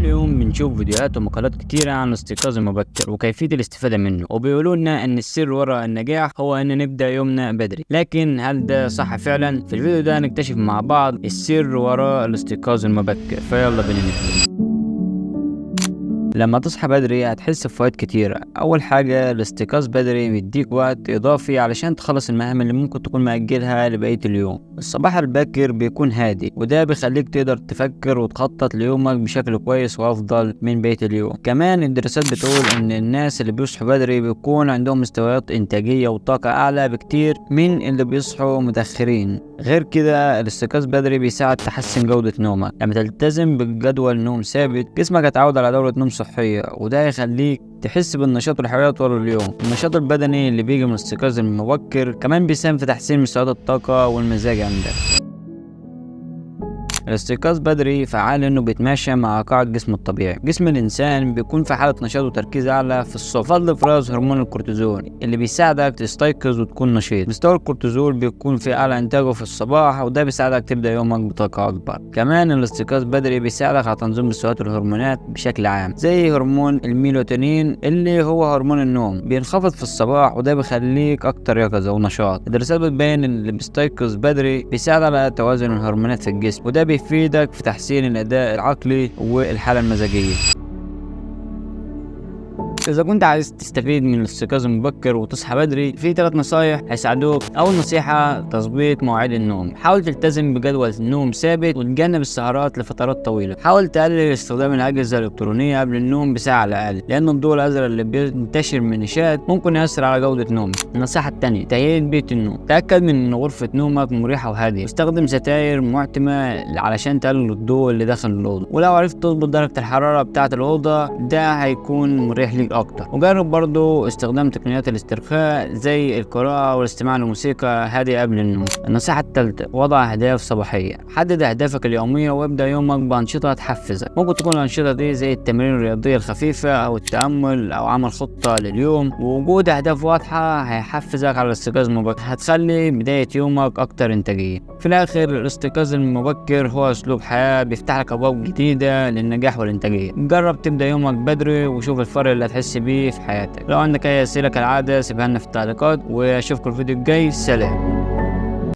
كل يوم بنشوف فيديوهات ومقالات كتيرة عن الاستيقاظ المبكر وكيفية الاستفادة منه، وبيقولوا لنا ان السر وراء النجاح هو ان نبدأ يومنا بدري. لكن هل ده صح فعلا؟ في الفيديو ده هنكتشف مع بعض السر وراء الاستيقاظ المبكر، فيلا بينا نبدأ. لما تصحى بدري هتحس بفوائد كتيرة. أول حاجة، الاستيقاظ بدري بيديك وقت إضافي علشان تخلص المهام اللي ممكن تكون مأجلها لبقية اليوم. الصباح الباكر بيكون هادي وده بيخليك تقدر تفكر وتخطط ليومك بشكل كويس وأفضل من بقية اليوم. كمان الدراسات بتقول إن الناس اللي بيصحوا بدري بيكون عندهم مستويات إنتاجية وطاقة أعلى بكتير من اللي بيصحوا متأخرين. غير كده الاستيقاظ بدري بيساعد تحسن جودة نومك. لما تلتزم بجدول نوم ثابت جسمك هيتعود على دورة نوم صحية، وده هيخليك تحس بالنشاط والحيوية طول اليوم. النشاط البدني اللي بيجي من الاستيقاظ المبكر كمان بيساهم في تحسين مستويات الطاقة والمزاج عندك. الاستيقاظ بدري فعال لانه بيتماشى مع ايقاع الجسم الطبيعي. جسم الانسان بيكون في حاله نشاط وتركيز اعلى في الصبح بفضل افراز هرمون الكورتيزول اللي بيساعدك تستيقظ وتكون نشيط. مستوى الكورتيزول بيكون في اعلى انتاجه في الصباح وده بيساعدك تبدا يومك بطاقه اكبر. كمان الاستيقاظ بدري بيساعدك على تنظيم مستويات الهرمونات بشكل عام، زي هرمون الميلاتونين اللي هو هرمون النوم بينخفض في الصباح وده بيخليك اكتر يقظه ونشاط. الدراسات بتبين ان اللي بيستيقظ بدري بيساعد على توازن الهرمونات في الجسم وده بيفيدك في تحسين الأداء العقلي والحالة المزاجية. إذا كنت عايز تستفيد من الاستيقاظ المبكر وتصحى بدري، في 3 نصايح هيساعدوك. أول نصيحة، تظبيط مواعيد النوم. حاول تلتزم بجدول نوم ثابت وتجنب السهرات لفترات طويلة. حاول تقلل استخدام الأجهزة الإلكترونية قبل النوم بساعة على الأقل، لأن الضوء الأزرق اللي بينتشر من النشاط ممكن يأثر على جودة نومك. النصيحة الثانية، تهيئة بيت النوم. تأكد من إن غرفة نومك مريحة وهادية. استخدم ستاير معتمة علشان تقلل الضوء اللي داخل الأوضة، ولو عرفت تظبط درجة الحرارة بتاعة الأوضة ده هيكون مريح ليك أكتر. وجرب برضو استخدام تقنيات الاسترخاء زي القراءة والاستماع لموسيقى هادئة قبل النوم. النصيحة الثالثة، وضع أهداف صباحية. حدد أهدافك اليومية وابدأ يومك بأنشطة تحفزك. ممكن تكون الأنشطة دي زي التمارين الرياضية الخفيفة أو التأمل أو عمل خطة لليوم. ووجود أهداف واضحة هيحفزك على الاستيقاظ المبكر، هتخلي بداية يومك أكتر إنتاجية. في الآخر، الاستيقاظ المبكر هو أسلوب حياة بيفتح لك أبواب جديدة للنجاح والإنتاجية. جرب تبدأ يومك بدري وشوف الفرق اللي هتحس بيه في حياتك. لو عندك اي اسئله كالعاده سيبها لنا في التعليقات، واشوفكم الفيديو الجاي. سلام.